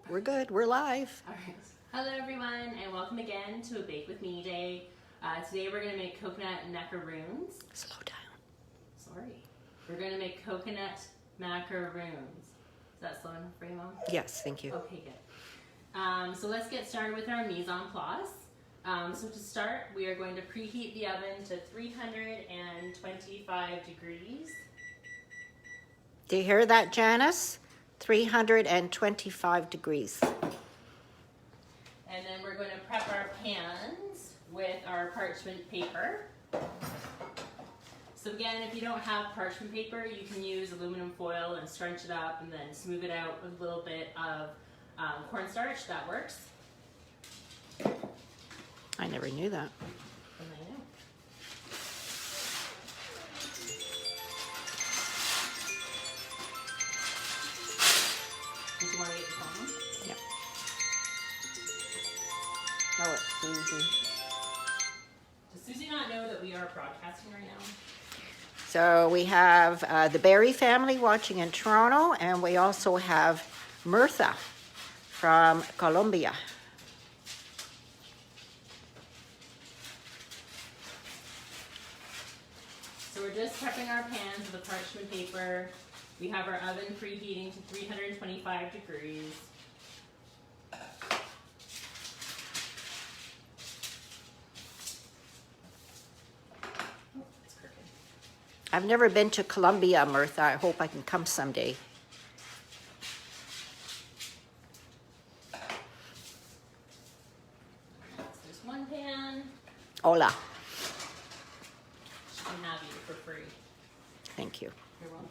We're good. We're live. All right. Hello, everyone, and welcome again to a Bake With Me day. Today we're going to make coconut macaroons. Slow down. Sorry. We're going to make coconut macaroons. Is that slow enough for you, Mom? Yes, thank you. Okay, good. So let's get started with our mise en place. So to start, we are going to preheat the oven to 325 degrees. Do you hear that, Janice? 325 degrees. And then we're going to prep our pans with our parchment paper. So again, if you don't have parchment paper, you can use aluminum foil and scrunch it up and then smooth it out with a little bit of cornstarch. That works. I never knew that. And I know. Did you want to get your phone? Yep. Oh, it's Susie. Does Susie not know that we are broadcasting right now? So we have the Berry family watching in Toronto, and we also have Mirtha from Colombia. So we're just prepping our pans with the parchment paper. We have our oven preheating to 325 degrees. Oh, it's crooked. I've never been to Colombia, Mirtha. I hope I can come someday. There's one pan. Hola. She can have you for free. Thank you. You're welcome.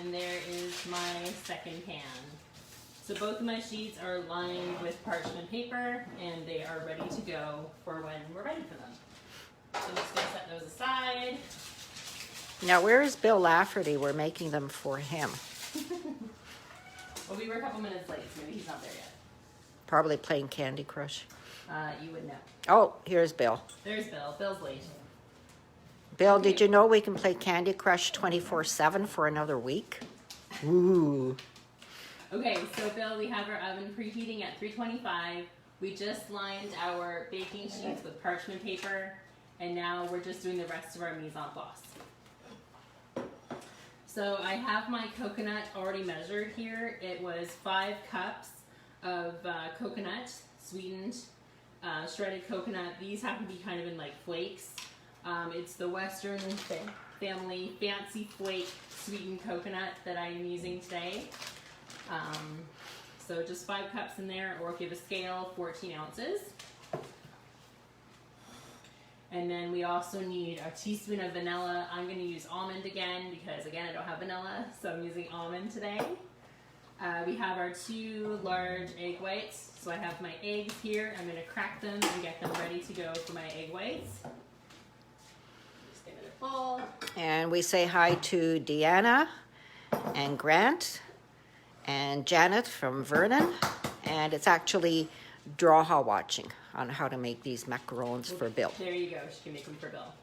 And there is my second pan. So both of my sheets are lined with parchment paper and they are ready to go for when we're ready for them. So I'm just going to set those aside. Now, where is Bill Lafferty? We're making them for him. Well, we were a couple minutes late, so maybe he's not there yet. Probably playing Candy Crush. You would know. Oh, here's Bill. There's Bill. Bill's late. Bill, did you know we can play Candy Crush 24/7 for another week? Ooh. Okay, so Bill, we have our oven preheating at 325. We just lined our baking sheets with parchment paper, and now we're just doing the rest of our mise en place. So I have my coconut already measured here. It was 5 cups of coconut, sweetened, shredded coconut. These happen to be kind of in like flakes. It's the Western family Fancy Flake sweetened coconut that I'm using today. So just 5 cups in there, or if you have a scale, 14 ounces. And then we also need a teaspoon of vanilla. I'm going to use almond again because, again, I don't have vanilla, so I'm using almond today. We have our 2 large egg whites. So I have my eggs here. I'm going to crack them and get them ready to go for my egg whites. Just give it a full. And we say hi to Deanna and Grant and Janet from Vernon. And it's actually Draha watching on how to make these macarons for Bill. There you go. She can make them for Bill.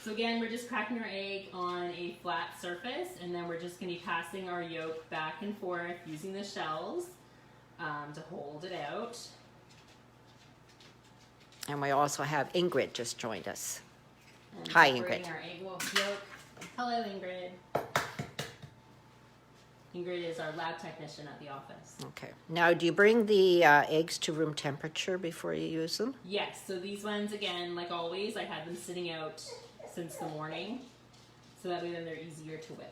So again, we're just cracking our egg on a flat surface, and then we're just going to be passing our yolk back and forth using the shells to hold it out. And we also have Ingrid just joined us. And Hi, separating Ingrid. Our egg yolk. Hello, Ingrid. Ingrid is our lab technician at the office. Okay. Now, do you bring the eggs to room temperature before you use them? Yes, so these ones, again, like always, I had them sitting out since the morning, so that way then they're easier to whip.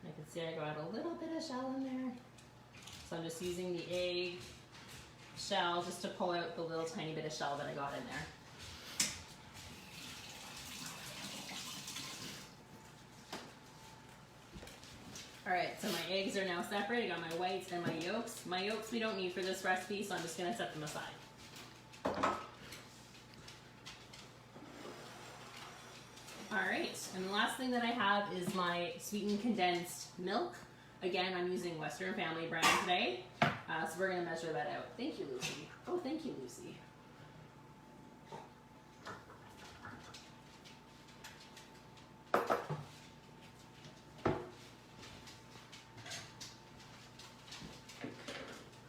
I can see I got a little bit of shell in there. So I'm just using the egg shell just to pull out the little tiny bit of shell that I got in there. All right, so my eggs are now separate. I got my whites and my yolks. My yolks we don't need for this recipe, so I'm just gonna set them aside. All right, and the last thing that I have is my sweetened condensed milk. Again, I'm using Western Family brand today, so we're gonna measure that out. Thank you, Lucy. Oh, thank you, Lucy.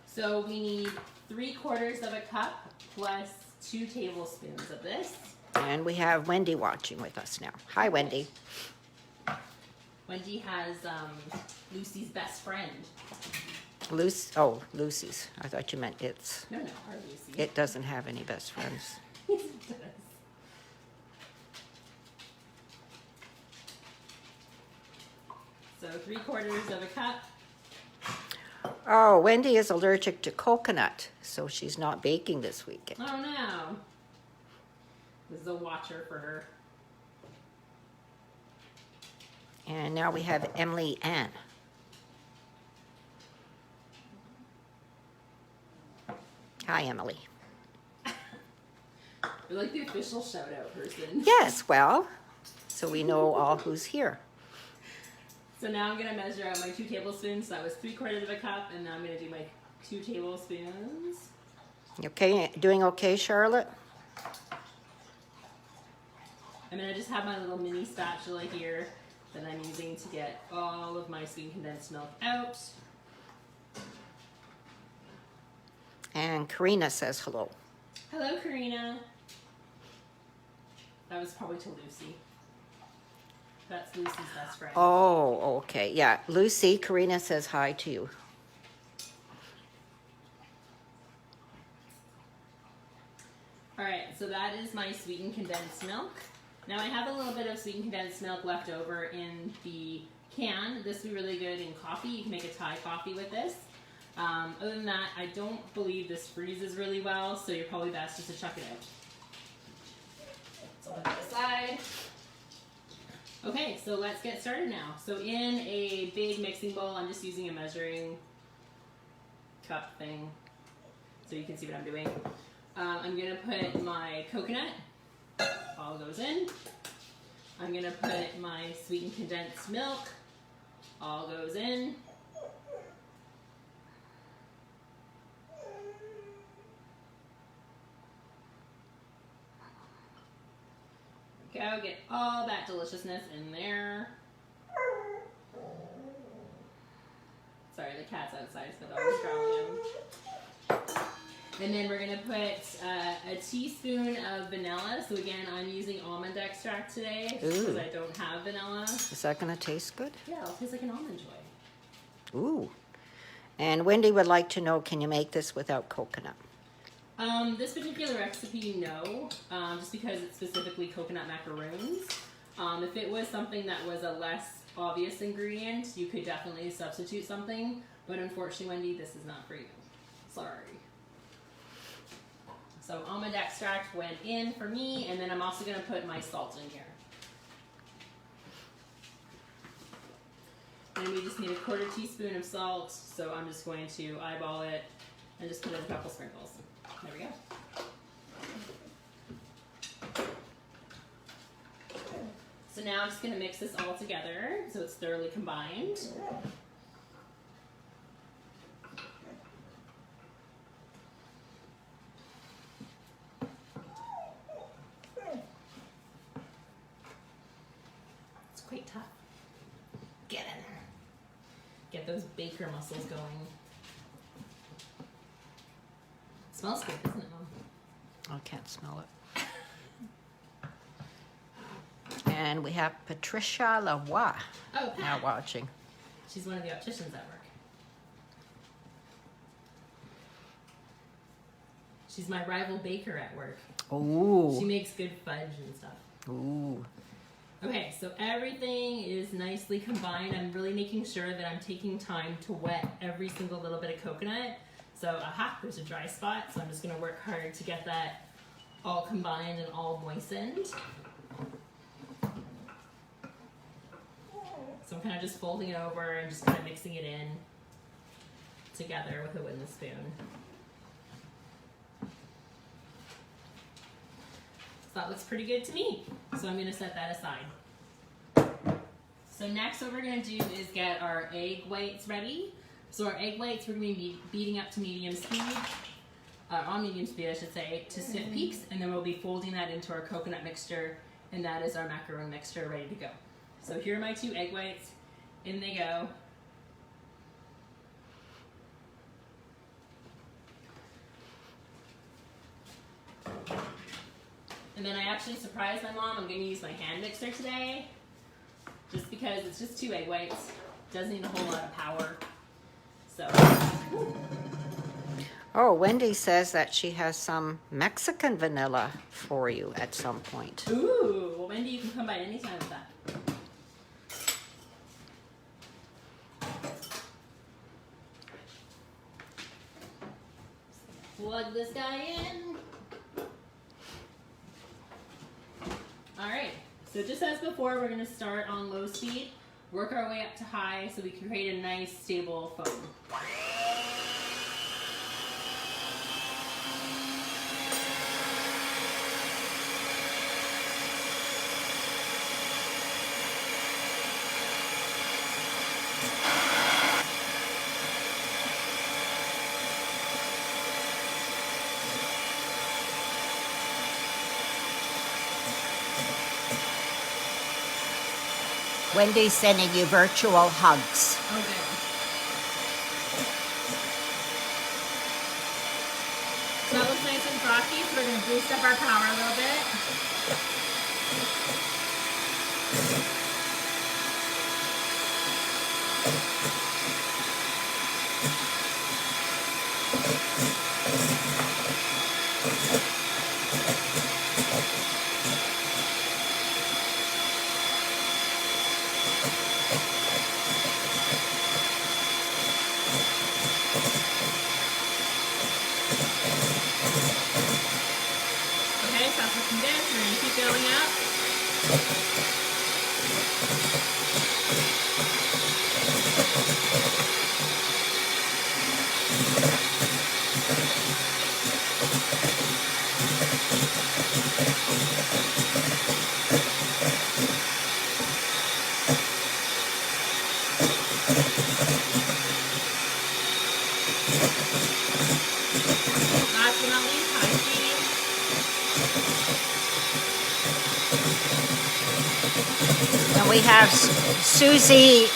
So we need 3/4 of a cup plus 2 tablespoons of this. And we have Wendy watching with us now. Hi, Wendy. Wendy has Lucy's best friend. Lucy's. I thought you meant its. No, our Lucy. It doesn't have any best friends. Yes, it does. So 3/4 of a cup. Oh, Wendy is allergic to coconut, so she's not baking this weekend. Oh no. This is a watcher for her. And now we have Emily Ann. Hi, Emily. You're like the official shout out person. Yes, well, so we know all who's here. So now I'm gonna measure out my 2 tablespoons. So that was 3/4 of a cup, and now I'm gonna do my 2 tablespoons. Okay, doing okay, Charlotte? And then I just have my little mini spatula here that I'm using to get all of my sweet condensed milk out. And Karina says hello. Hello, Karina. That was probably to Lucy. That's Lucy's best friend. Oh, okay. Yeah, Lucy, Karina says hi to you. All right, so that is my sweetened condensed milk. Now I have a little bit of sweetened condensed milk left over in the can. This would be really good in coffee. You can make a Thai coffee with this. Other than that, I don't believe this freezes really well, so you're probably best just to chuck it out. So I'll put that aside. Okay, so let's get started now. So in a big mixing bowl, I'm just using a measuring cup thing so you can see what I'm doing. I'm gonna put my coconut, all goes in. I'm gonna put my sweetened condensed milk, all goes in. Go, get all that deliciousness in there. Sorry, the cat's outside, so the dog is growling. And then we're gonna put a teaspoon of vanilla. So again, I'm using almond extract today because I don't have vanilla. Is that going to taste good? Yeah, it'll taste like an almond joy. Ooh. And Wendy would like to know, can you make this without coconut? This particular recipe, no, just because it's specifically coconut macaroons. If it was something that was a less obvious ingredient, you could definitely substitute something. But unfortunately, Wendy, this is not for you. Sorry. So almond extract went in for me, and then I'm also going to put my salt in here. And we just need a 1/4 teaspoon of salt, so I'm just going to eyeball it and just put in a couple sprinkles. There we go. So now I'm just going to mix this all together so it's thoroughly combined. It's quite tough. Get in there. Get those baker muscles going. Smells good, doesn't it, Mom? I can't smell it. And we have Patricia Lavoie Oh, now Pat. watching. She's one of the opticians at work. She's my rival baker at work. She Ooh. makes good fudge and stuff. Ooh. Okay, so everything is nicely combined. I'm really making sure that I'm taking time to wet every single little bit of coconut. So, aha, there's a dry spot. So I'm just gonna work hard to get that all combined and all moistened. So I'm kind of just folding it over and just kind of mixing it in together with a wooden spoon. that looks pretty good to me. So I'm gonna set that aside. So next what we're gonna do is get our egg whites ready. So our egg whites we're gonna be beating up to medium speed, on medium speed I should say, to stiff peaks, and then we'll be folding that into our coconut mixture, and that is our macaroon mixture ready to go. So here are my 2 egg whites, in they go. And then I actually surprised my mom, I'm gonna use my hand mixer today, just because it's just 2 egg whites, doesn't need a whole lot of power. So. Oh, Wendy says that she has some Mexican vanilla for you at some point. Ooh, well Wendy, you can come by anytime with that. Plug this guy in. Alright, so just as before, we're going to start on low speed, work our way up to high so we can create a nice stable foam. Wendy's sending you virtual hugs. Okay. So that looks nice and frothy, so we're going to boost up our power a little bit. Okay, so that's looking good. So we're going to keep going up. Last but not least, high speed. And we have Susie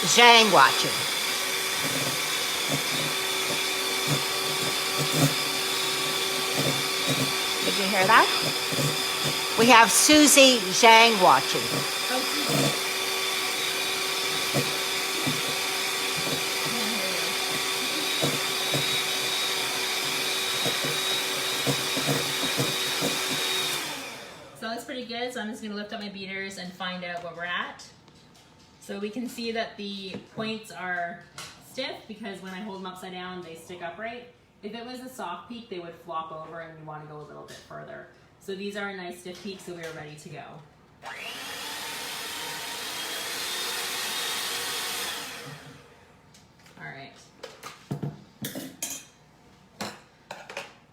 Zhang watching. Did you hear that? We have Susie Zhang watching. So that's pretty good. So I'm just going to lift up my beaters and find out what we're at. So we can see that the points are stiff because when I hold them upside down, they stick upright. If it was a soft peak, they would flop over and you want to go a little bit further. So these are a nice stiff peak, so we are ready to go. All right.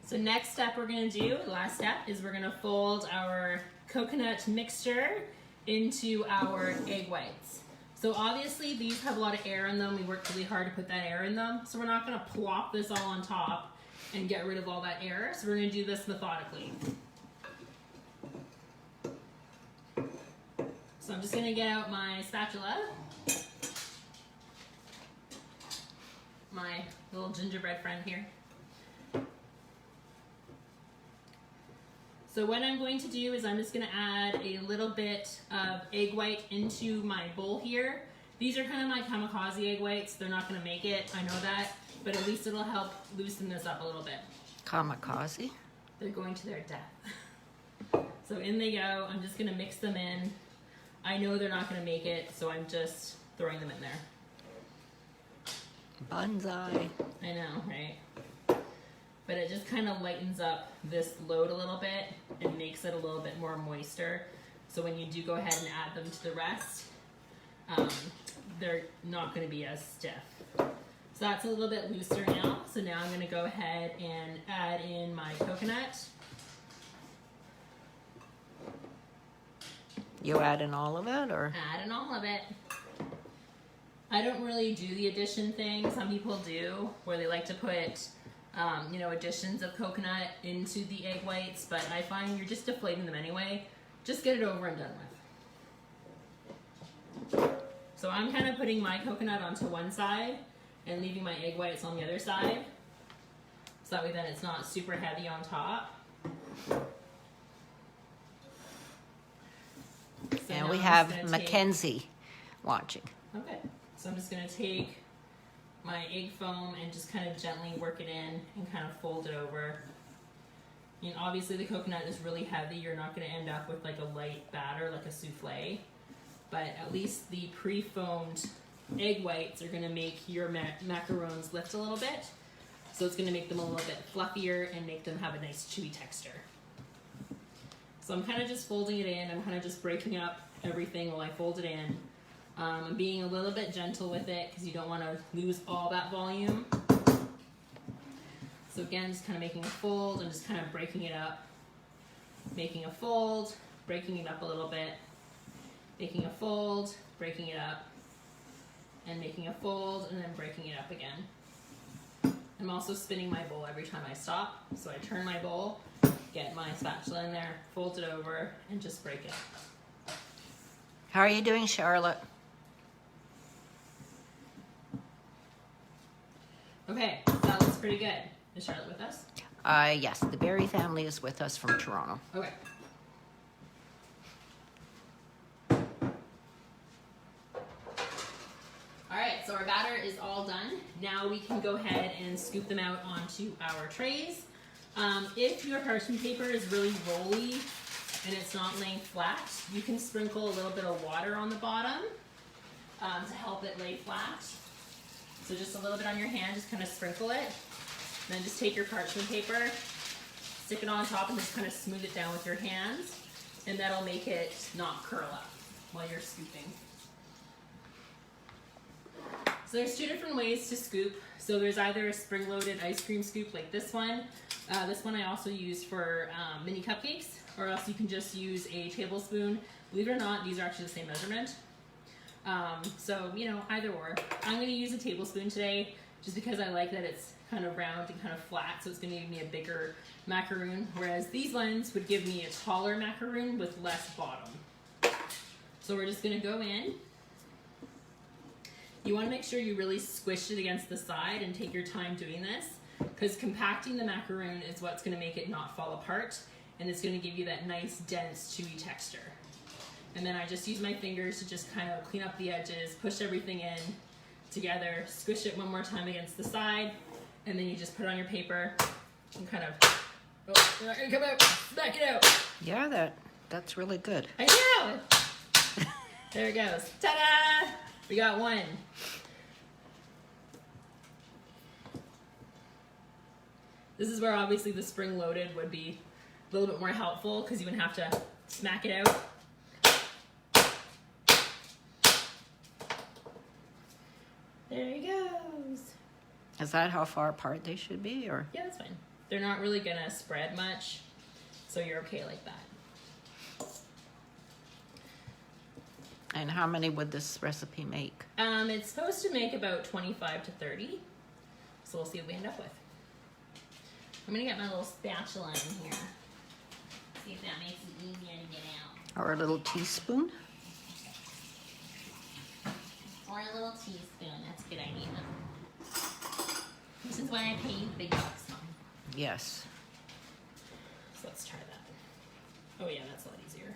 So next step we're going to do, the last step, is we're going to fold our coconut mixture into our egg whites. So obviously these have a lot of air in them. We worked really hard to put that air in them. So we're not going to plop this all on top and get rid of all that air. So we're going to do this methodically. So I'm just going to get out my spatula, my little gingerbread friend here. So what I'm going to do is I'm just going to add a little bit of egg white into my bowl here. These are kind of my kamikaze egg whites. They're not going to make it, I know that, but at least it'll help loosen this up a little bit. Kamikaze? They're going to their death. So in they go. I'm just going to mix them in. I know they're not going to make it, so I'm just throwing them in there. Bonsai. I know, right? But it just kind of lightens up this load a little bit and makes it a little bit more moister. So when you do go ahead and add them to the rest, they're not going to be as stiff. So that's a little bit looser now. So now I'm going to go ahead and add in my coconut. You add in all of it, or? Add in all of it. I don't really do the addition thing. Some people do, where they like to put, you know, additions of coconut into the egg whites, but I find you're just deflating them anyway. Just get it over and done with. So I'm kind of putting my coconut onto one side and leaving my egg whites on the other side. So that way then it's not super heavy on top. So And now we I'm have just gonna Mackenzie watching. Okay, so I'm just gonna take my egg foam and just kind of gently work it in and kind of fold it over. And obviously the coconut is really heavy. You're not gonna end up with like a light batter, like a souffle, but at least the pre-foamed egg whites are gonna make your macaroons lift a little bit. So it's gonna make them a little bit fluffier and make them have a nice chewy texture. So I'm kind of just folding it in. I'm kind of just breaking up everything while I fold it in. I'm being a little bit gentle with it because you don't want to lose all that volume. So again, just kind of making a fold and just kind of breaking it up. Making a fold, breaking it up a little bit. Making a fold, breaking it up. And making a fold and then breaking it up again. I'm also spinning my bowl every time I stop. So I turn my bowl, get my spatula in there, fold it over, and just break it up. How are you doing, Charlotte? Okay, that looks pretty good. Is Charlotte with us? Yes, the Berry family is with us from Toronto. Okay. Alright, so our batter is all done. Now we can go ahead and scoop them out onto our trays. If your parchment paper is really rolly and it's not laying flat, you can sprinkle a little bit of water on the bottom to help it lay flat. So just a little bit on your hand, just kind of sprinkle it. And then just take your parchment paper, stick it on top and just kind of smooth it down with your hands. And that'll make it not curl up while you're scooping. So there's two different ways to scoop. So there's either a spring-loaded ice cream scoop like this one. This one I also use for mini cupcakes, or else you can just use a tablespoon. Believe it or not, these are actually the same measurement. So, you know, either or. I'm going to use a tablespoon today just because I like that it's kind of round and kind of flat, so it's going to give me a bigger macaroon, whereas these ones would give me a taller macaroon with less bottom. So we're just going to go in. You want to make sure you really squish it against the side and take your time doing this, because compacting the macaroon is what's going to make it not fall apart, and it's going to give you that nice, dense, chewy texture. And then I just use my fingers to just kind of clean up the edges, push everything in together, squish it one more time against the side, and then you just put it on your paper and kind of, oh, you're not going to come out, back it out. Yeah, that's really good. I know! There it goes. Ta-da! We got one. This is where obviously the spring-loaded would be a little bit more helpful because you wouldn't have to smack it out. There he goes. Is that how far apart they should be, or? Yeah, that's fine. They're not really gonna spread much, so you're okay like that. And how many would this recipe make? It's supposed to make about 25 to 30, so we'll see what we end up with. I'm gonna get my little spatula in here. See if that makes it easier to get out. Or a little teaspoon? Or a little teaspoon, that's a good idea. This is why I pay you big bucks, Mom. Yes. So let's try that. Oh yeah, that's a lot easier.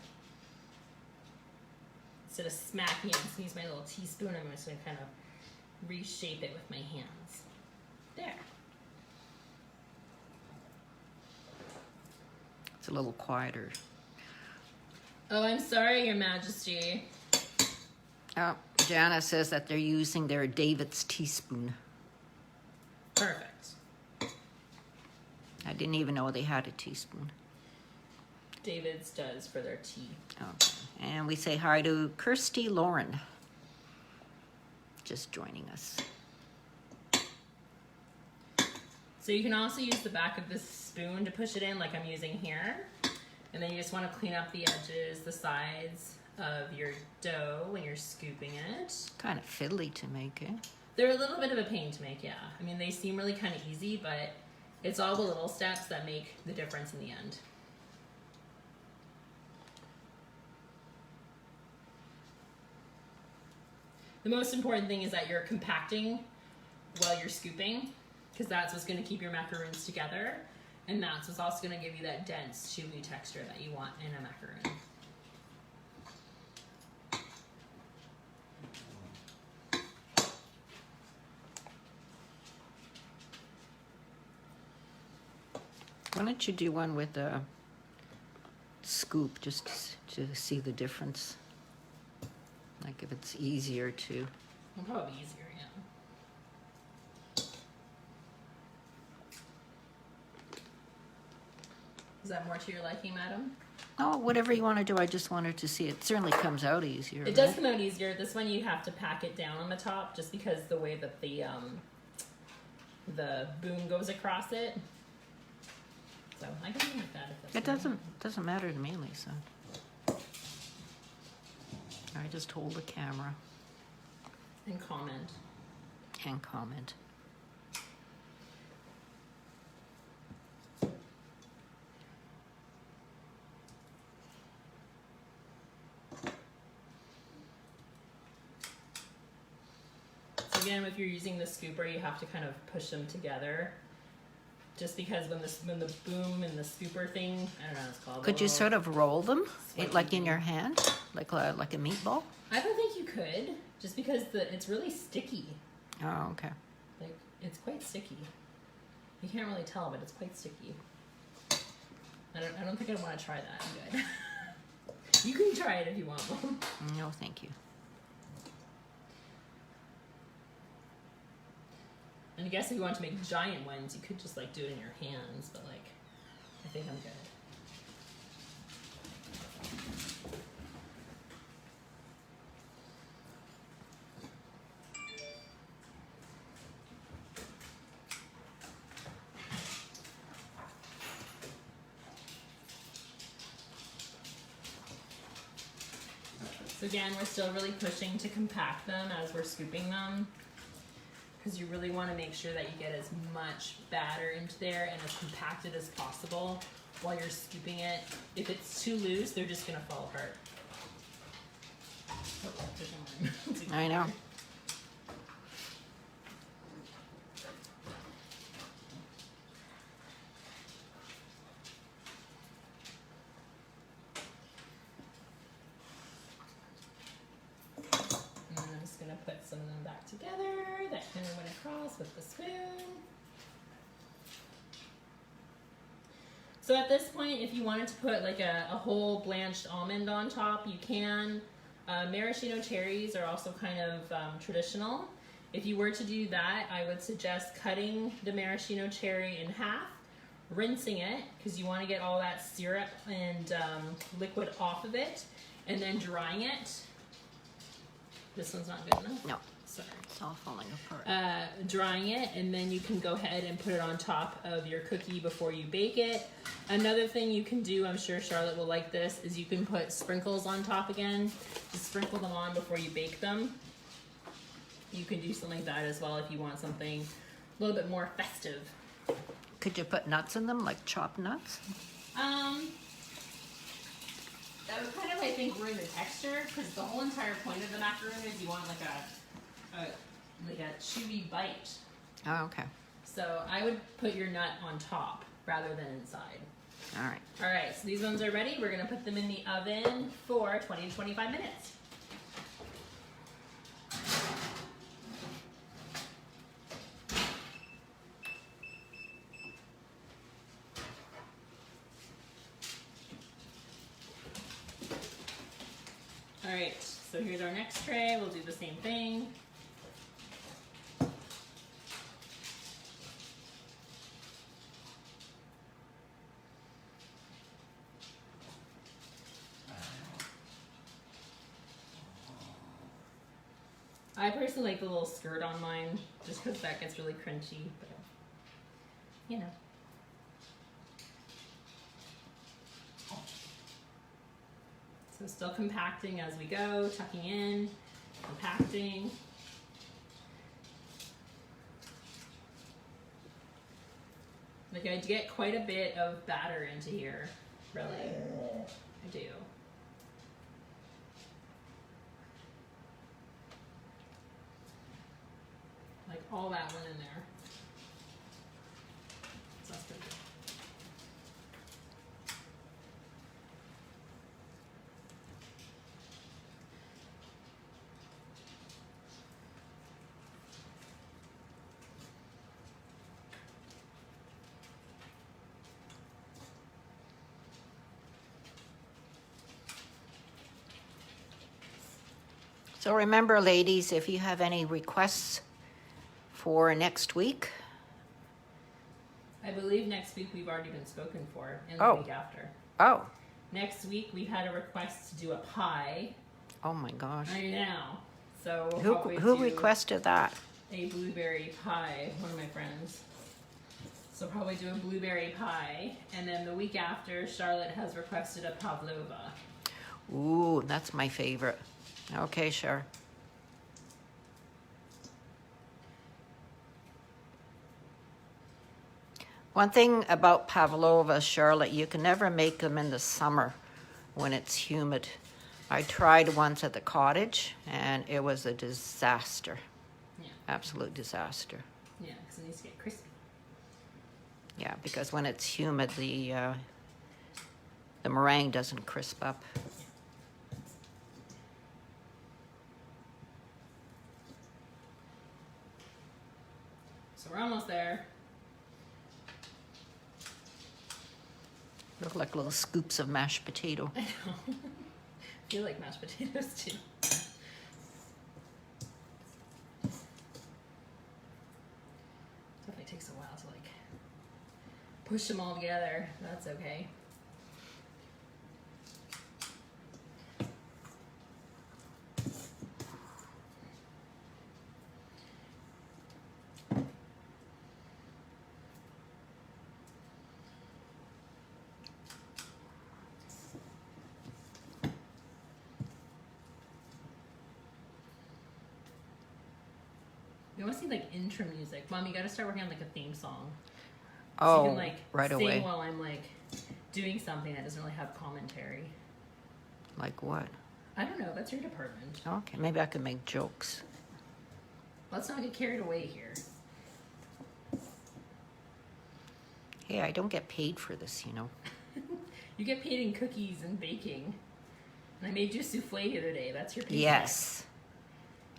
Instead of smacking it, I'm just gonna use my little teaspoon. I'm just gonna kind of reshape it with my hands. There. It's a little quieter. Oh, I'm sorry, Your Majesty. Oh, Jana says that they're using their David's teaspoon. Perfect. I didn't even know they had a teaspoon. David's does for their tea. Okay. And we say hi to Kirsty Lauren. Just joining us. So you can also use the back of this spoon to push it in like I'm using here. And then you just want to clean up the edges, the sides. of your dough when you're scooping it. Kind of fiddly to make, eh? They're a little bit of a pain to make, yeah. I mean, they seem really kind of easy, but it's all the little steps that make the difference in the end. The most important thing is that you're compacting while you're scooping, because that's what's going to keep your macaroons together, and that's what's also going to give you that dense, chewy texture that you want in a macaroon. Why don't you do one with a scoop just to see the difference? Like if it's easier to. It'll probably be easier, yeah. Is that more to your liking, madam? Oh, whatever you want to do. I just wanted to see. It certainly comes out easier. It does come out easier. This one you have to pack it down on the top just because the way that the boom goes across it. So I can do like that if that's It doesn't matter to me, Lisa. I just hold the camera and comment. and comment. So again, if you're using the scooper, you have to kind of push them together. Just because when the boom and the scooper thing, I don't know what it's called. Could you sort of roll them, like in thing. your hand, like a meatball? I don't think you could, just because it's really sticky. Oh, okay. Like, it's quite sticky. You can't really tell, but it's quite sticky. I don't think I want to try that. I'm good. You can try it if you want one. No, thank you. And I guess if you want to make giant ones, you could just like do it in your hands, but like, I think I'm good. So again, we're still really pushing to compact them as we're scooping them, because you really want to make sure that you get as much batter into there and as compacted as possible while you're scooping it. If it's too loose, they're just going to fall apart. Oh, there's one. I know. And then I'm just going to put some of them back together. That kind of went across with the spoon. So at this point, if you wanted to put like a whole blanched almond on top, you can. Maraschino cherries are also kind of traditional. If you were to do that, I would suggest cutting the maraschino cherry in half, rinsing it, because you want to get all that syrup and liquid off of it, and then drying it. This one's not good enough? No, Sorry. it's all falling apart. Drying it, and then you can go ahead and put it on top of your cookie before you bake it. Another thing you can do, I'm sure Charlotte will like this, is you can put sprinkles on top again. Just sprinkle them on before you bake them. You can do something like that as well if you want something a little bit more festive. Could you put nuts in them, like chopped nuts? That would kind of, I think, ruin the texture, because the whole entire point of the macaroon is you want like a chewy bite. Oh, okay. So I would put your nut on top rather than inside. All right. All right, so these ones are ready. We're gonna put them in the oven for 20 to 25 minutes. All right, so here's our next tray. We'll do the same thing. I personally like the little skirt on mine, just because that gets really crunchy, but you know. So So still compacting as we go, tucking in, compacting. Like I get quite a bit of batter into here, really. I do. Like all that went in there. So that's pretty good. So remember, ladies, if you have any requests for next week. I believe next week we've already been spoken for, and Oh. the week after. Oh, Next week we had a request to do a pie. oh my gosh. I know. So we'll Who, probably who do requested that? a blueberry pie, one of my friends. So probably do a blueberry pie, and then the week after, Charlotte has requested a pavlova. Ooh, that's my favorite. Okay, sure. One thing about pavlova, Charlotte, you can never make them in the summer when it's humid. I tried once at the cottage, and it was a disaster. Yeah, Absolute disaster. yeah, because it needs to get crispy. Yeah, because when it's humid, the meringue doesn't crisp up. So we're almost there. Look like little scoops of mashed potato. I know. I feel like mashed potatoes too. Definitely takes a while to like push them all together. That's okay. You want to see like intro music, Mom? You got to start working on like a theme song. So Oh, you can like right sing away. while I'm like doing something that doesn't really have commentary. Like what? I don't know. That's your department. Okay, maybe I could make jokes. Let's not get carried away here. Hey, I don't get paid for this, you know. You get paid in cookies and baking. And I made you souffle the other day. That's your paycheck. Yes.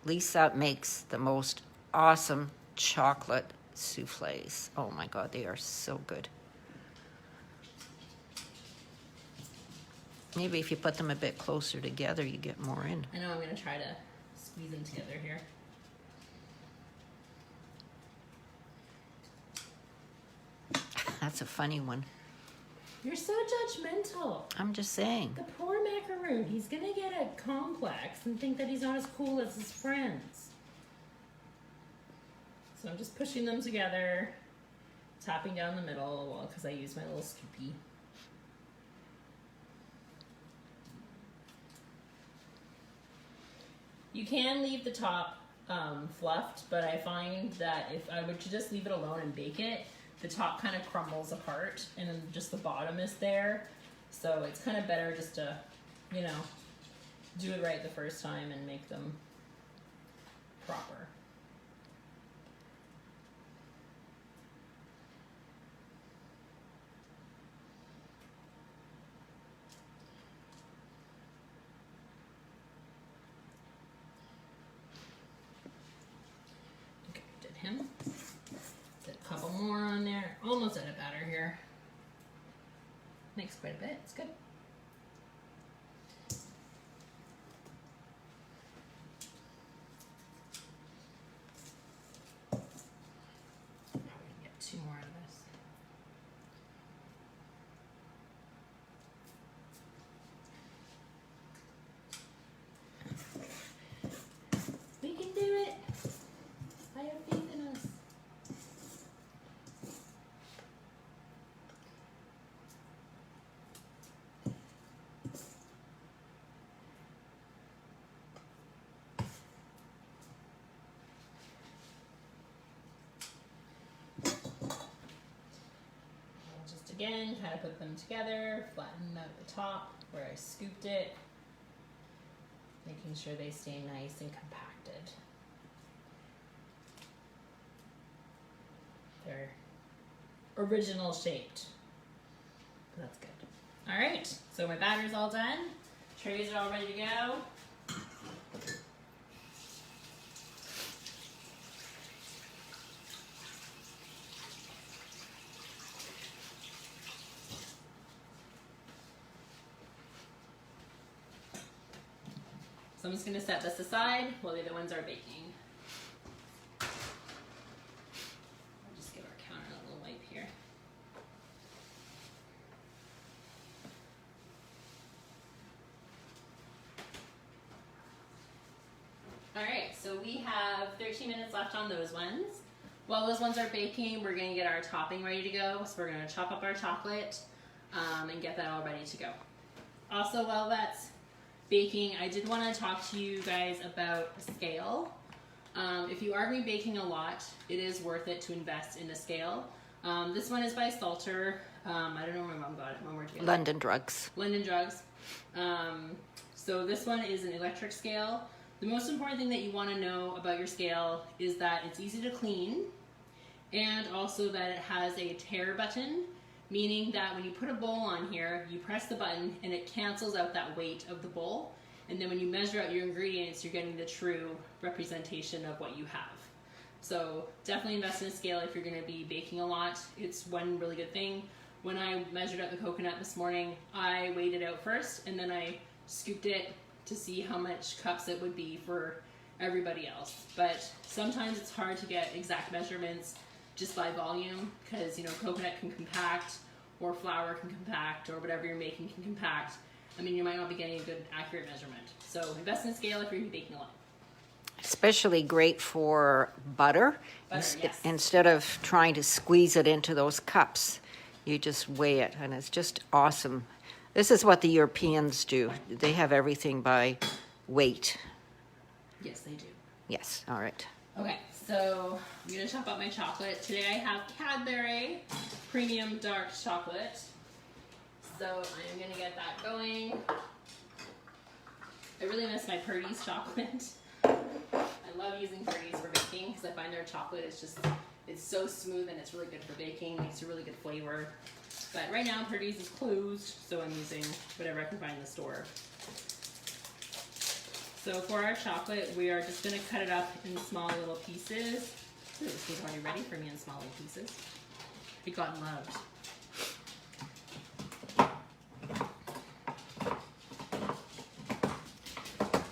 Lisa makes the most awesome chocolate souffles. Oh my God, they are so good. Maybe if you put them a bit closer together, you get more in. I know I'm going to try to squeeze them together here. That's a funny one. You're so judgmental. I'm just saying. The poor macaroon. He's going to get a complex and think that he's not as cool as his friends. So I'm just pushing them together, tapping down the middle, well, because I use my little scoopy. You can leave the top fluffed, but I find that if I would just leave it alone and bake it, the top kind of crumbles apart and then just the bottom is there. So it's kind of better just to, you know, do it right the first time and make them proper. Okay, did him. Did a couple more on there. Almost out of batter here. Makes quite a bit. It's good. Probably gonna get 2 more out of this. We can do it. I have faith in us. again, kind of put them together, flatten out the top where I scooped it, making sure they stay nice and compacted. They're original shaped. That's good. All right, so my batter's all done. Trays are all ready to go. So I'm just going to set this aside while the other ones are baking. I'll just give our counter a little wipe here. All right, so we have 13 minutes left on those ones. While those ones are baking, we're going to get our topping ready to go. So we're going to chop up our chocolate and get that all ready to go. Also, while that's baking, I did want to talk to you guys about a scale. If you are going to be baking a lot, it is worth it to invest in a scale. This one is by Salter. I don't know where my mom got it. When we're together. London Drugs. London Drugs. So this one is an electric scale. The most important thing that you want to know about your scale is that it's easy to clean, and also that it has a tare button, meaning that when you put a bowl on here, you press the button and it cancels out that weight of the bowl. And then when you measure out your ingredients, you're getting the true representation of what you have. So definitely invest in a scale if you're going to be baking a lot. It's one really good thing. When I measured out the coconut this morning, I weighed it out first and then I scooped it to see how much cups it would be for everybody else. But sometimes it's hard to get exact measurements just by volume, because coconut can compact, or flour can compact, or whatever you're making can compact. I mean, you might not be getting a good accurate measurement. So invest in a scale if you're baking a lot. Especially great for butter. Butter, yes. Instead of trying to squeeze it into those cups, you just weigh it, and it's just awesome. This is what the Europeans do. They have everything by weight. Yes, they do. Yes, all right. Okay, so I'm going to chop up my chocolate. Today I have Cadbury Premium Dark Chocolate. So I am going to get that going. I really miss my Purdy's chocolate. I love using Purdy's for baking because I find their chocolate is just, it's so smooth and it's really good for baking. Makes a really good flavor. But right now Purdy's is closed, so I'm using whatever I can find in the store. So for our chocolate, we are just going to cut it up in small little pieces. Ooh, this is already ready for me in small little pieces. It got loved.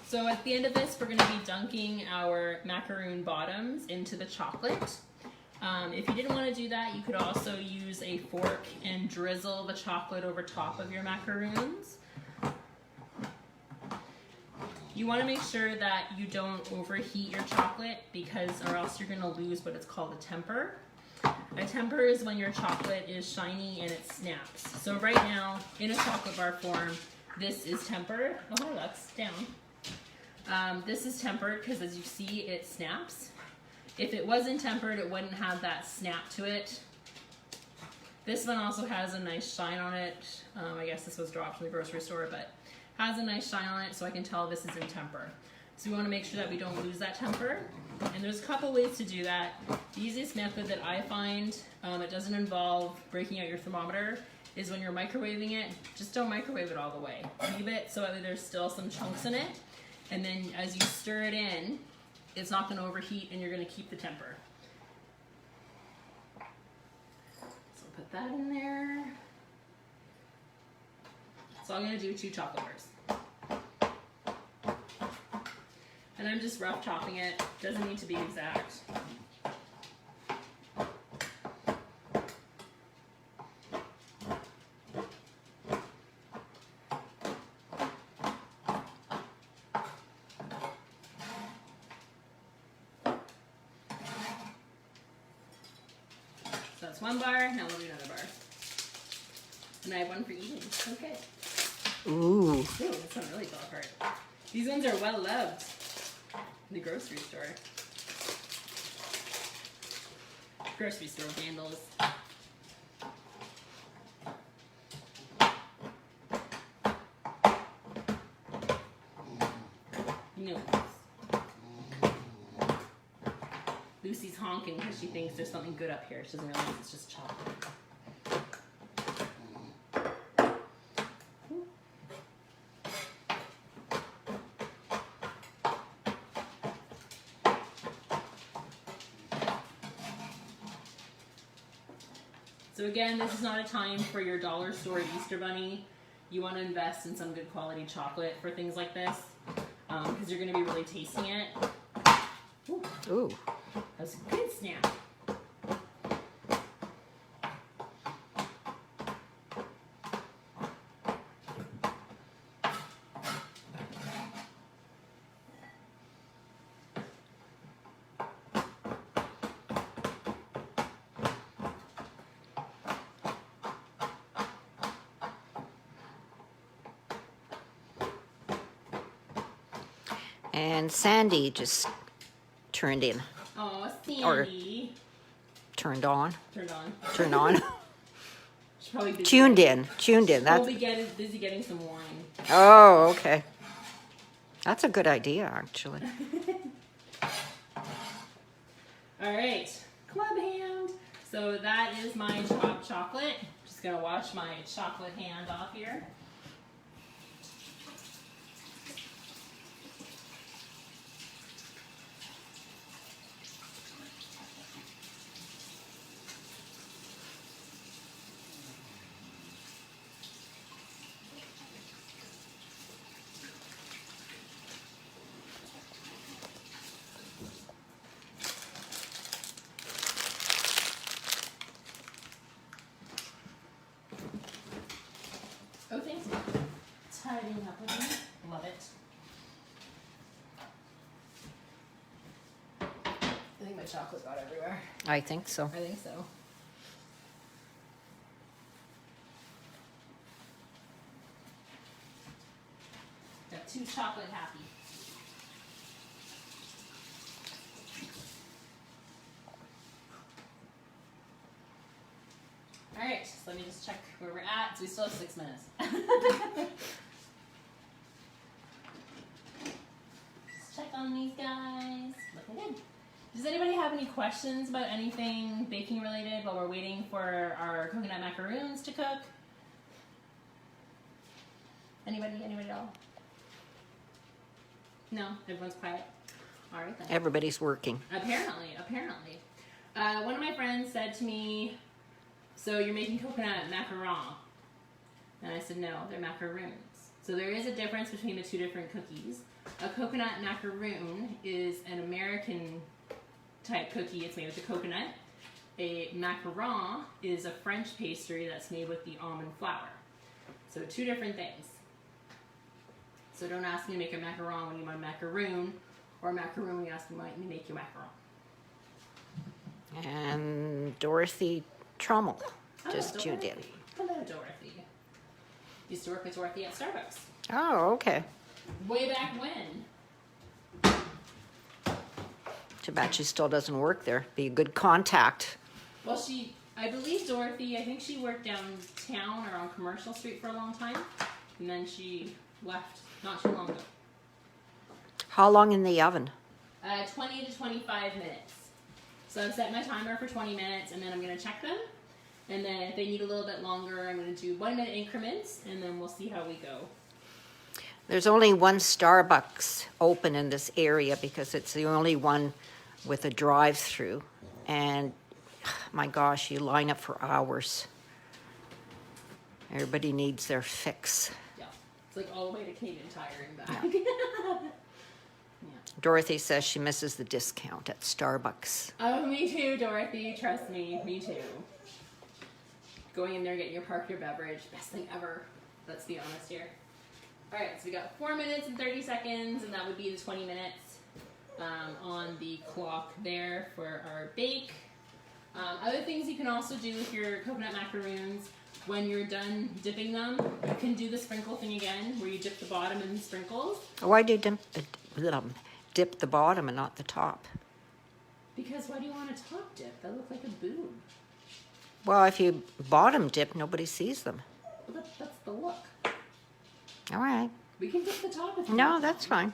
So at the end of this, we're going to be dunking our macaroon bottoms into the chocolate. If you didn't want to do that, you could also use a fork and drizzle the chocolate over top of your macaroons. You want to make sure that you don't overheat your chocolate, or else you're going to lose what is called a temper. A temper is when your chocolate is shiny and it snaps. So right now, in a chocolate bar form, this is tempered. Oh, that's down. This is tempered because, as you see, it snaps. If it wasn't tempered, it wouldn't have that snap to it. This one also has a nice shine on it. I guess this was dropped from the grocery store, but has a nice shine on it, so I can tell this is in temper. So we want to make sure that we don't lose that temper. And there's a couple ways to do that. The easiest method that I find, it doesn't involve breaking out your thermometer, is when you're microwaving it, just don't microwave it all the way. Leave it so that there's still some chunks in it. And then as you stir it in, it's not going to overheat and you're going to keep the temper. So put that in there. So I'm going to do 2 chocolate bars. And I'm just rough chopping it. Doesn't need to be exact. So that's 1 bar. Now we'll do another bar. And I have 1 for eating. Okay. Ooh. Ooh, this one really fell apart. These ones are well loved in the grocery store. Grocery store vandals. No. Lucy's honking because she thinks there's something good up here. She doesn't realize it's just chocolate. So again, this is not a time for your dollar store Easter bunny. You want to invest in some good quality chocolate for things like this because you're going to be really tasting it. Ooh. Ooh. That's a good snap. And Sandy just turned in. Oh, Sandy. Or turned on. Turned on. Turned on. She's probably busy. Tuned in. That's. She'll be busy getting some wine. Oh, okay. That's a good idea, actually. All right, club hand. So that is my chopped chocolate. Just gonna wash my chocolate hand off here. Oh, thanks. Tidying up with me. Love it. I think my chocolate got everywhere. I think so. I think so. Got two chocolate happy. All right, so let me just check where we're at. So we still have 6 minutes. Just check on these guys. Looking good. Does anybody have any questions about anything baking related while we're waiting for our coconut macaroons to cook? Anybody at all? No? Everyone's quiet? All right then. Everybody's working. Apparently. One of my friends said to me, so you're making coconut macaron? And I said, no, they're macaroons. So there is a difference between the two different cookies. A coconut macaroon is an American type cookie. It's made with the coconut. A macaron is a French pastry that's made with the almond flour. So two different things. So don't ask me to make a macaron when you want a macaroon, or a macaroon when you ask me to make your macaron. And Dorothy Trommel just tuned in. Hello, Dorothy. Used to work with Dorothy at Starbucks. Oh, okay. Way back when. Too bad she still doesn't work there. Be a good contact. Well, I believe Dorothy, I think she worked downtown or on Commercial Street for a long time. And then she left not too long ago. How long in the oven? 20 to 25 minutes. So I've set my timer for 20 minutes, and then I'm going to check them. And then if they need a little bit longer, I'm going to do 1 minute increments, and then we'll see how we go. There's only one Starbucks open in this area because it's the only one with a drive-through. And my gosh, you line up for hours. Everybody needs their fix. Yeah, it's like all the way to Canadian Tire and back. Yeah. Dorothy says she misses the discount at Starbucks. Oh, me too, Dorothy. Trust me, me too. Going in there, getting your park your beverage, best thing ever. Let's be honest here. All right, so we got 4 minutes and 30 seconds, and that would be the 20 minutes on the clock there for our bake. Other things you can also do with your coconut macaroons, when you're done dipping them, you can do the sprinkle thing again, where you dip the bottom in sprinkles. Why do you dip the bottom and not the top? Because why do you want a top dip? That looks like a boob. Well, if you bottom dip, nobody sees them. Well, that's the look. All right. We can dip the top if you No, want. that's fine.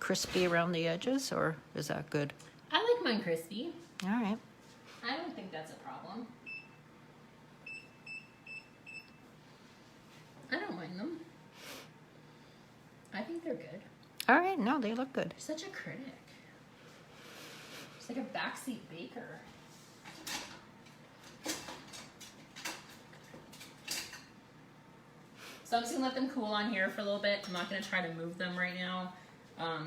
crispy around the edges, or is that good? I like mine crispy. All right. I don't think that's a problem. I don't mind them. I think they're good. All right. No, they look good. You're such a critic. She's like a backseat baker. So I'm just gonna let them cool on here for a little bit. I'm not gonna try to move them right now.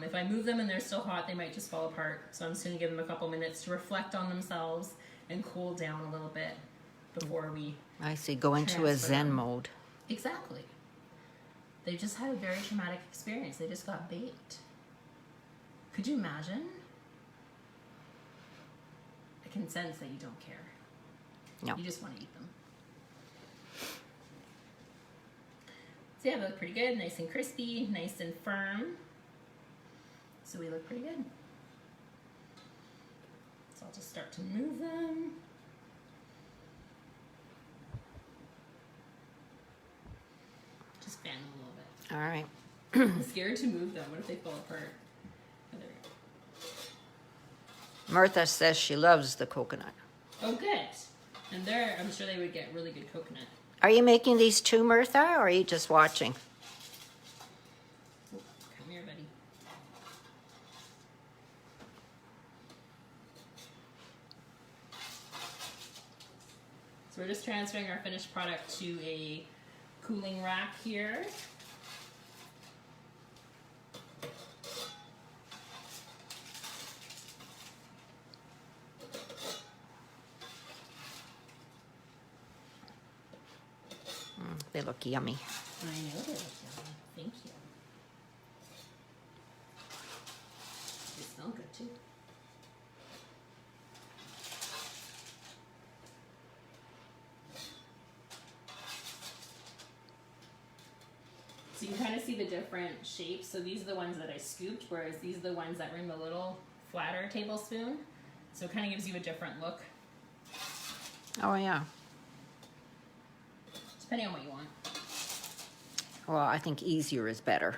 If I move them and they're still hot, they might just fall apart. So I'm just gonna give them a couple minutes to reflect on themselves and cool down a little bit before we I see. Go into a transfer Zen them. mode. Exactly. They just had a very traumatic experience. They just got baked. Could you imagine? I can sense that you don't care. No. You just want to eat them. So yeah, they look pretty good. Nice and crispy, nice and firm. So we look pretty good. So I'll just start to move them. Just fan them a little bit. All right. I'm scared to move them. What if they fall apart? Oh, there we go. Martha says she loves the coconut. Oh, good. And there, I'm sure they would get really good coconut. Are you making these too, Martha, or are you just watching? Oh, come here, buddy. So we're just transferring our finished product to a cooling rack here. They look yummy. I know they look yummy. Thank you. They smell good too. So you can kind of see the different shapes. So these are the ones that I scooped, whereas these are the ones that were in the little flatter tablespoon. So it kind of gives you a different look, Oh, yeah. depending on what you want. Well, I think easier is better.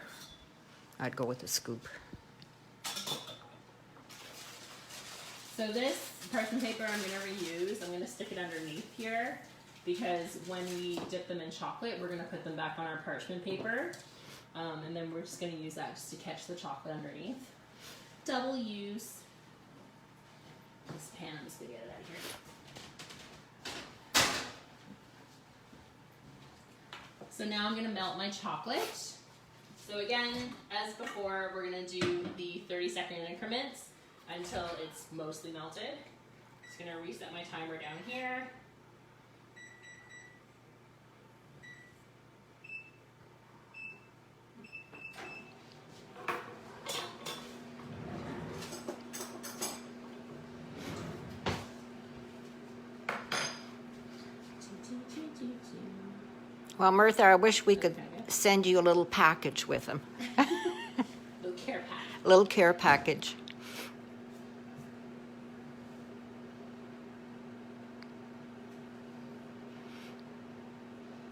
I'd go with a scoop. So this parchment paper I'm going to reuse. I'm going to stick it underneath here because when we dip them in chocolate, we're going to put them back on our parchment paper. And then we're just going to use that just to catch the chocolate underneath. Double use. This pan, I'm just going to get it out of here. So now I'm going to melt my chocolate. So again, as before, we're going to do the 30-second increments until it's mostly melted. Just going to reset my timer down here. Well, Martha, I wish we could send you a little package with them. Little care pack. Little care package.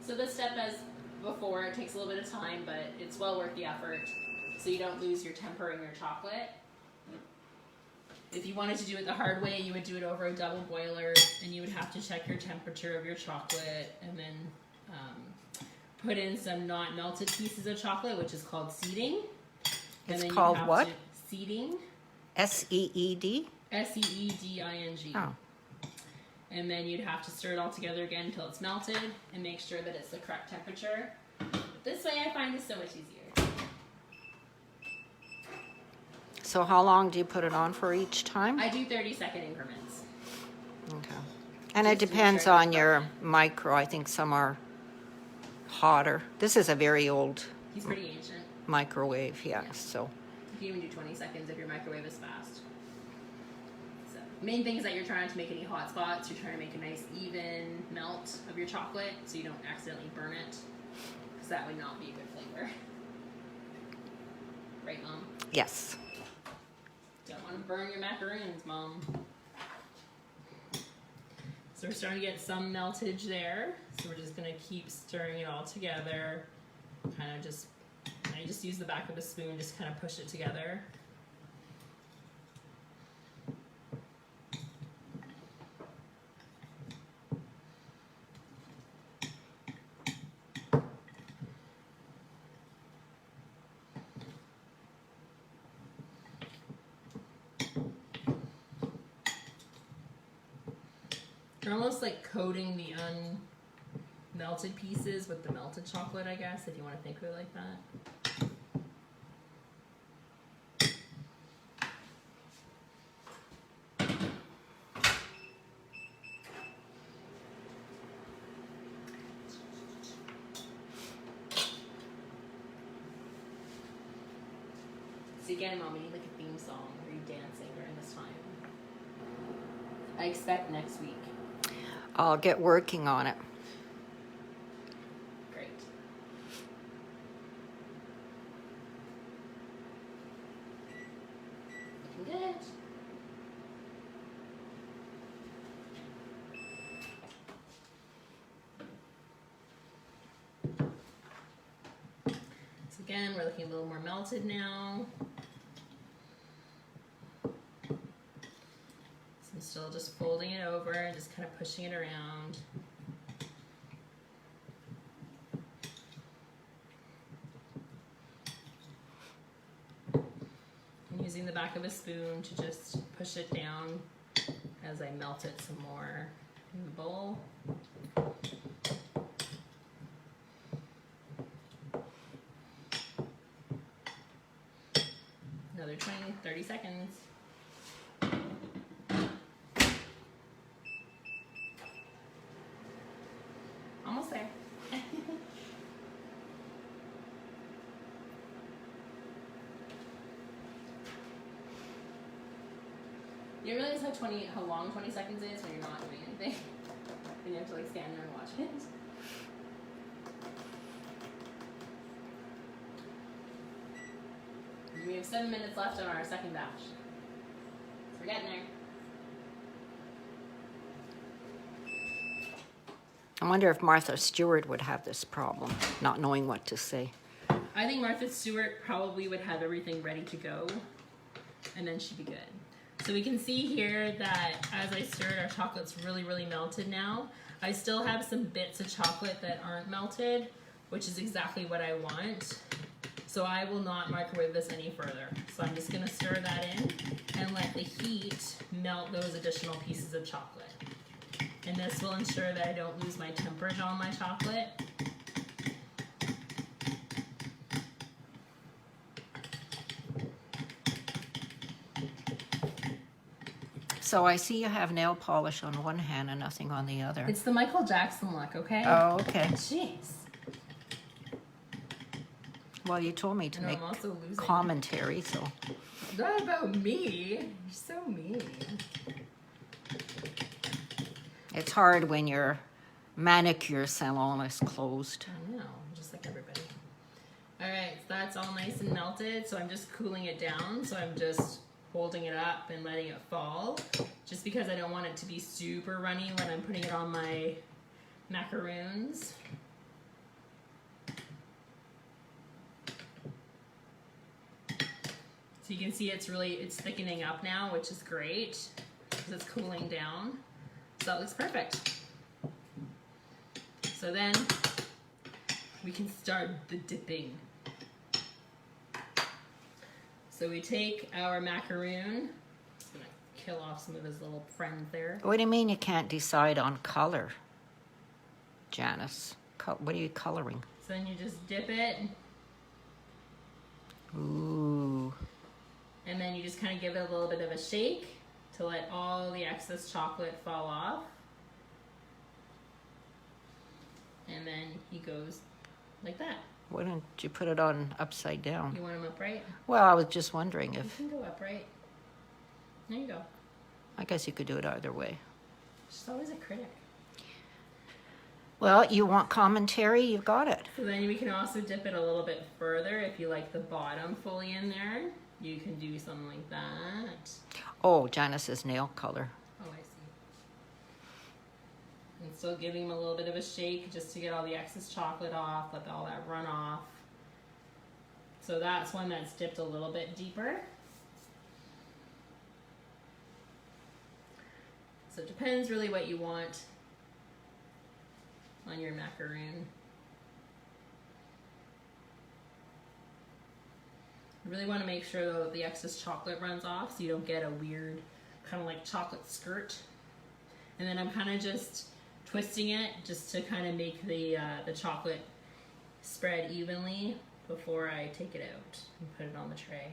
So this step, as before, it takes a little bit of time, but it's well worth the effort so you don't lose your tempering your chocolate. If you wanted to do it the hard way, you would do it over a double boiler and you would have to check your temperature of your chocolate and then put in some not melted pieces of chocolate, which is called seeding. And It's then called have what? Seeding. S-E-E-D? S-E-E-D-I-N-G. Oh. And then you'd have to stir it all together again until it's melted and make sure that it's the correct temperature. But this way I find is so much easier. So how long do you put it on for each time? I do 30-second increments. Okay. And it Just to depends ensure on it's your perfect. micro. I think some are hotter. This is a very old He's pretty ancient. microwave, yeah. Yeah. So, You can even do 20 seconds if your microwave is fast. So, main thing is that you're trying to make any hot spots. You're trying to make a nice even melt of your chocolate so you don't accidentally burn it, because that would not be a good flavor. Right, Mom? yes. Don't want to burn your macaroons, Mom. So we're starting to get some meltage there. So we're just going to keep stirring it all together. Kind of just I just use the back of a spoon, just kind of push it together. You're almost like coating the unmelted pieces with the melted chocolate, I guess, if you want to think of it like that. So again, Mom, we need like a theme song. Are you dancing during this time? I expect next week. I'll get working on it. Great. Looking good. So again, we're looking a little more melted now. I'm still just folding it over and just kind of pushing it around. I'm using the back of a spoon to just push it down as I melt it some more in the bowl. Another 20-30 seconds. Almost there. You realize how long 20 seconds is when you're not doing anything? And you have to like stand there and watch it. We have 7 minutes left on our second batch. So we're getting there. I wonder if Martha Stewart would have this problem, not knowing what to say. I think Martha Stewart probably would have everything ready to go, and then she'd be good. So we can see here that as I stirred, our chocolate's really, really melted now. I still have some bits of chocolate that aren't melted, which is exactly what I want. So I will not microwave this any further. So I'm just gonna stir that in and let the heat melt those additional pieces of chocolate. And this will ensure that I don't lose my temperature on my chocolate. So I see you have nail polish on one hand and nothing on the other. It's the Michael Jackson look, okay? Oh, okay. Jeez. Well, you told me to And make I'm also losing. commentary, so. Not about me. You're so mean. It's hard when your manicure salon is closed. I know, just like everybody. All right, so that's all nice and melted. So I'm just cooling it down. So I'm just holding it up and letting it fall, just because I don't want it to be super runny when I'm putting it on my macaroons. So you can see it's thickening up now, which is great because it's cooling down. So that looks perfect. So then we can start the dipping. So we take our macaroon. Just gonna kill off some of his little friends there. What do you mean you can't decide on color, Janice? What are you coloring? So then you just dip it. Ooh. And then you just kind of give it a little bit of a shake to let all the excess chocolate fall off. And then he goes like that. Why don't you put it on upside down? You want him upright? Well, I was just wondering You if, can go upright. There you go. I guess you could do it either way. She's always a critic. Well, you want commentary? You got it. So then we can also dip it a little bit further if you like the bottom fully in there. You can do something like that. Oh, Janice's nail color. Oh, I see. And still giving him a little bit of a shake just to get all the excess chocolate off, let all that run off. So that's one that's dipped a little bit deeper. So it depends really what you want on your macaroon. You really want to make sure though that the excess chocolate runs off so you don't get a weird kind of like chocolate skirt. And then I'm kind of just twisting it just to kind of make the chocolate spread evenly before I take it out and put it on the tray.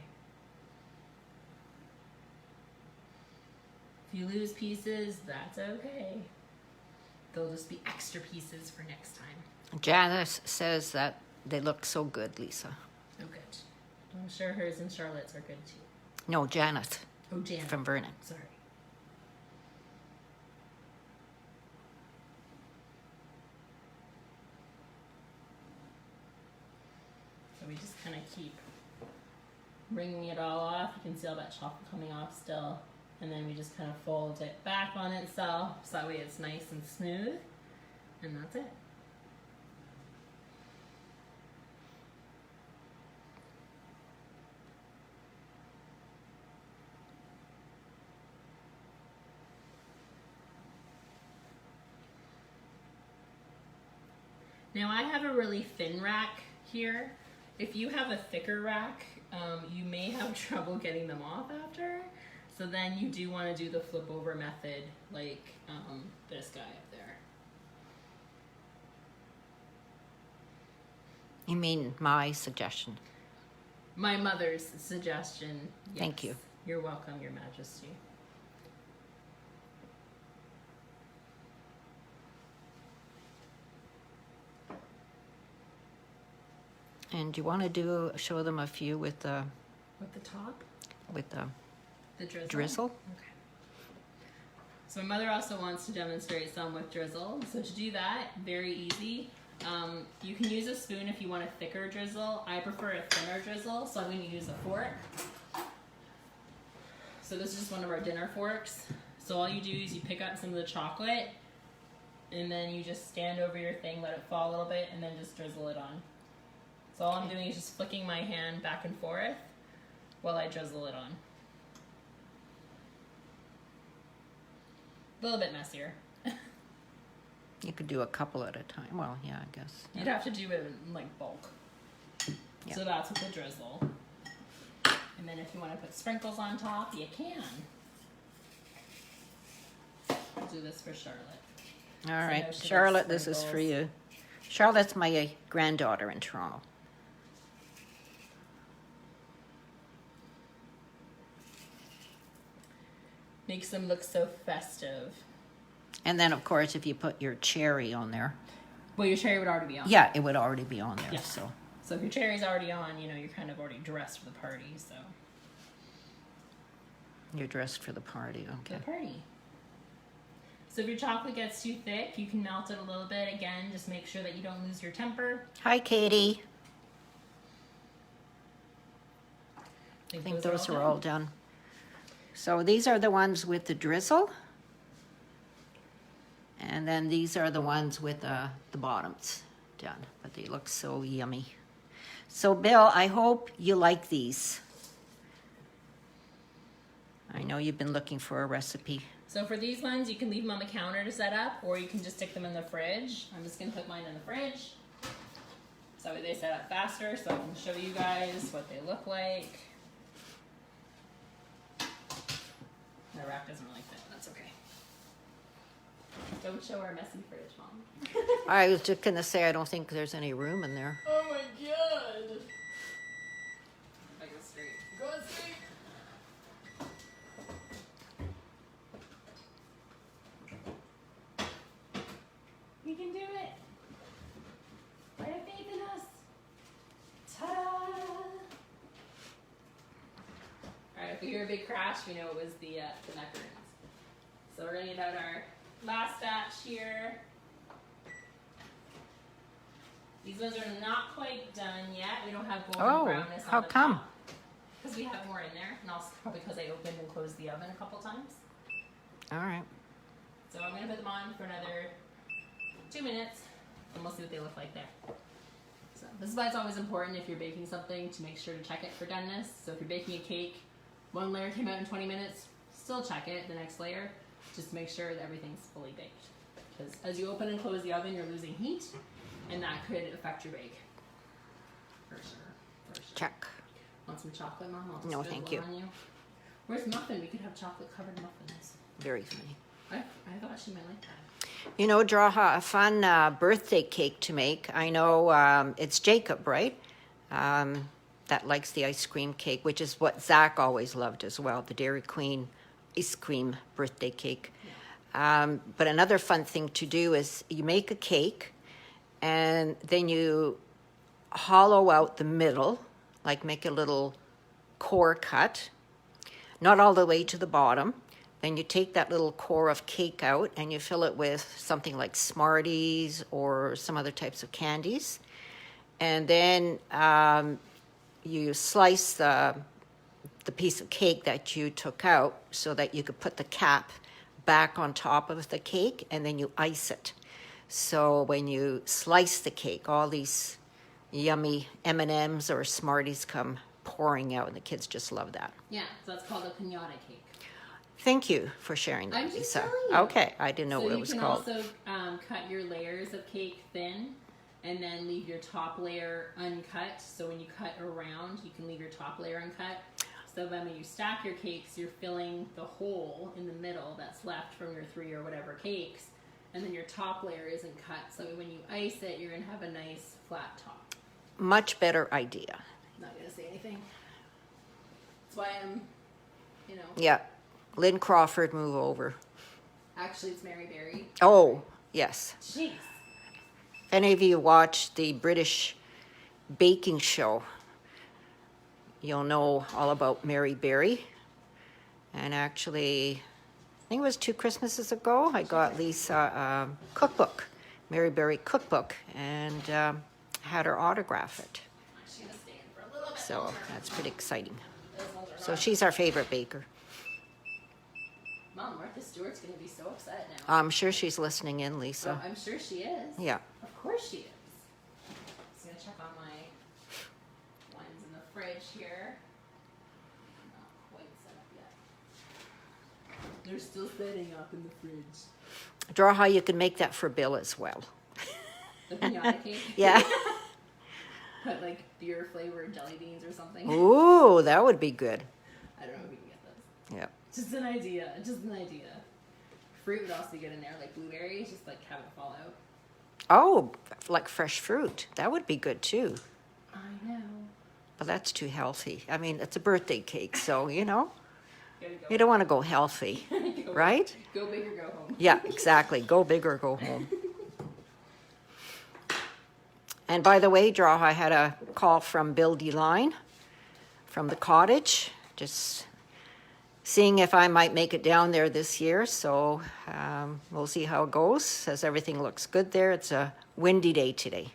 If you lose pieces, that's okay. They'll just be extra pieces for next time. Janice says that they look so good, Lisa. Oh, good. I'm sure hers and Charlotte's are good too. No, Janet Oh, Janet. from Vernon. Sorry. So we just kind of keep wringing it all off. You can see all that chocolate coming off still. And then we just kind of fold it back on itself so that way it's nice and smooth. And that's it. Now I have a really thin rack here. If you have a thicker rack, you may have trouble getting them off after. So then you do want to do the flip over method like this guy up there. You mean my suggestion? My mother's suggestion. Yes. Thank you. You're welcome, Your Majesty. And do you want to show them a few with the With the top? the The drizzle? drizzle? Okay. So my mother also wants to demonstrate some with drizzle. So to do that, very easy. You can use a spoon if you want a thicker drizzle. I prefer a thinner drizzle, so I'm going to use a fork. So this is just one of our dinner forks. So all you do is you pick up some of the chocolate, and then you just stand over your thing, let it fall a little bit, and then just drizzle it on. So all I'm doing is just flicking my hand back and forth while I drizzle it on. A little bit messier. You could do a couple at a time. Well, yeah, I guess. You'd have to do it in like bulk. Yeah. So that's with the drizzle. And then if you want to put sprinkles on top, you can. I'll do this for Charlotte. All I right, know she Charlotte, likes this is for sprinkles. you. Charlotte's my granddaughter in Toronto. Makes them look so festive. And then, of course, if you put your cherry on there, Well, your cherry would already be on. yeah, it would already be on there. Yeah. So So if your cherry's already on, you know, you're kind of already dressed for the party, so. you're dressed for the party. For Okay. the party. So if your chocolate gets too thick, you can melt it a little bit. Again, just make sure that you don't lose your temper. Hi, Katie. I I think those are all done. So these are the ones with the drizzle. And then these are the ones with the bottoms done. But they look so yummy. So Bill, I hope you like these. I know you've been looking for a recipe. So for these ones, you can leave them on the counter to set up, or you can just stick them in the fridge. I'm just gonna put mine in the fridge. So that way they set up faster, so I can show you guys what they look like. My rack doesn't really fit, that's okay. Don't show our messy fridge, Mom. I was just gonna say I don't think there's any room in there. Oh my god! I go straight. Go straight! We can do it! I have faith in us! Ta-da! Alright, if we hear a big crash, we know it was the macaroons. So we're gonna get out our last batch here. These ones are not quite done yet. We don't have golden brownness on how the come? Because we have more in there, and also probably because I opened and closed the oven a couple times. All right. So I'm gonna put them on for another 2 minutes, and we'll see what they look like there. So This is why it's always important if you're baking something to make sure to check it for doneness. So if you're baking a cake, one layer came out in 20 minutes, still check it, the next layer, just to make sure that everything's fully baked. Because as you open and close the oven, you're losing heat, and that could affect your bake. For sure. Check. Want some chocolate, Mom? I'll just No, drizzle thank it you. on you. Where's Muffin? We could have chocolate-covered muffins. Very funny. I thought she might like that. You know, Draha, a fun birthday cake to make. I know it's Jacob, right? That likes the ice cream cake, which is what Zach always loved as well, the Dairy Queen ice cream birthday cake. But another fun thing to do is you make a cake and then you hollow out the middle, like make a little core cut, not all the way to the bottom. Then you take that little core of cake out and you fill it with something like Smarties or some other types of candies. And then you slice the piece of cake that you took out so that you could put the cap back on top of the cake, and then you ice it. So when you slice the cake, all these yummy M&Ms or Smarties come pouring out, and the kids just love that. Yeah, so that's called a pinata cake. Thank you for sharing that, I'm just Lisa. telling you. Okay, I didn't know what it was called. So you can also cut your layers of cake thin and then leave your top layer uncut. So when you cut around, you can leave your top layer uncut. So then when you stack your cakes, you're filling the hole in the middle that's left from your 3 or whatever cakes. And then your top layer isn't cut. So when you ice it, you're going to have a nice flat top. Much better idea. I'm not going to say anything. That's why I'm, Yeah. Lynn Crawford, move over. Actually, it's Mary Berry. Oh, yes. Jeez. If any of you watch the British baking show, you'll know all about Mary Berry. And actually, I think it was 2 Christmases ago, I got Lisa a cookbook, Mary Berry cookbook, and had her autograph it. She's going to stay in for a little bit So longer. that's pretty exciting. Those ones are So hot. she's our favorite baker. Mom, Martha Stewart's going to be so upset now. I'm sure she's listening in, Lisa. Oh, I'm sure she is. Yeah. Of course she is. Just going to check on my ones in the fridge here. Not quite set up yet. They're still setting up in the fridge. Draw how you can make that for Bill as well. The pinata cake? Yeah. Put like beer flavored jelly beans or something. Ooh, that would be good. I don't know if we can get those. Yeah. Just an idea. Just an idea. Fruit would also be good in there, like blueberries, just like have it fall out. Oh, like fresh fruit. That would be good too. I know. But that's too healthy. I mean, it's a birthday cake, so, Gotta you don't want to go healthy, go. right? Go big or go home. Yeah, exactly. Go big or go home. And by the way, Draw, I had a call from Bill DeLine from the cottage, just seeing if I might make it down there this year. So we'll see how it goes. Says everything looks good there. It's a windy day today.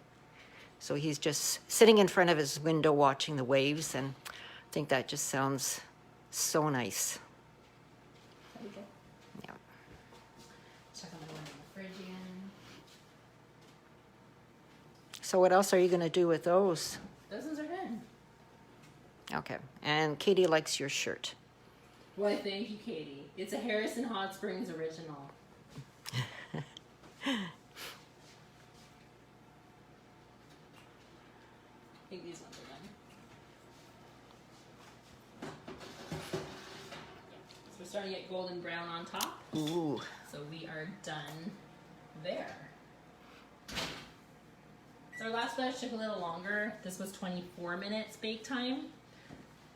So he's just sitting in front of his window watching the waves, and I think that just sounds so nice. There we go. Yeah. Check on the one in the fridge again. So what else are you going to do with those? Those ones are good. Okay. And Katie likes your shirt. Why, thank you, Katie. It's a Harrison Hot Springs original. I think these ones are done. So we're starting to get golden brown on top. Ooh. So we are done there. So our last batch took a little longer. This was 24 minutes bake time.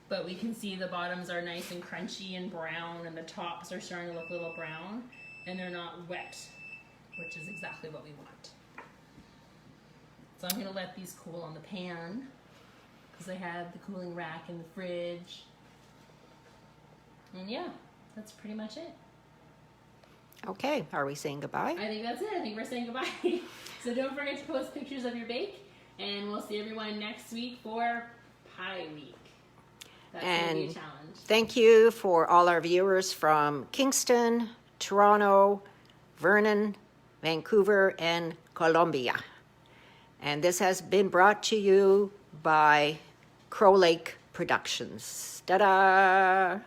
But we can see the bottoms are nice and crunchy and brown, and the tops are starting to look a little brown, and they're not wet, which is exactly what we want. So I'm gonna let these cool on the pan, because I have the cooling rack in the fridge. And yeah, that's pretty much it. Okay. Are we saying goodbye? I think that's it. I think we're saying goodbye. So don't forget to post pictures of your bake, and we'll see everyone next week for Pie Week. That's going to be a And challenge. thank you for all our viewers from Kingston, Toronto, Vernon, Vancouver, and Columbia. And this has been brought to you by Crow Lake Productions. Ta-da!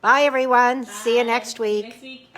Bye, everyone. See you Bye. next week. Next week.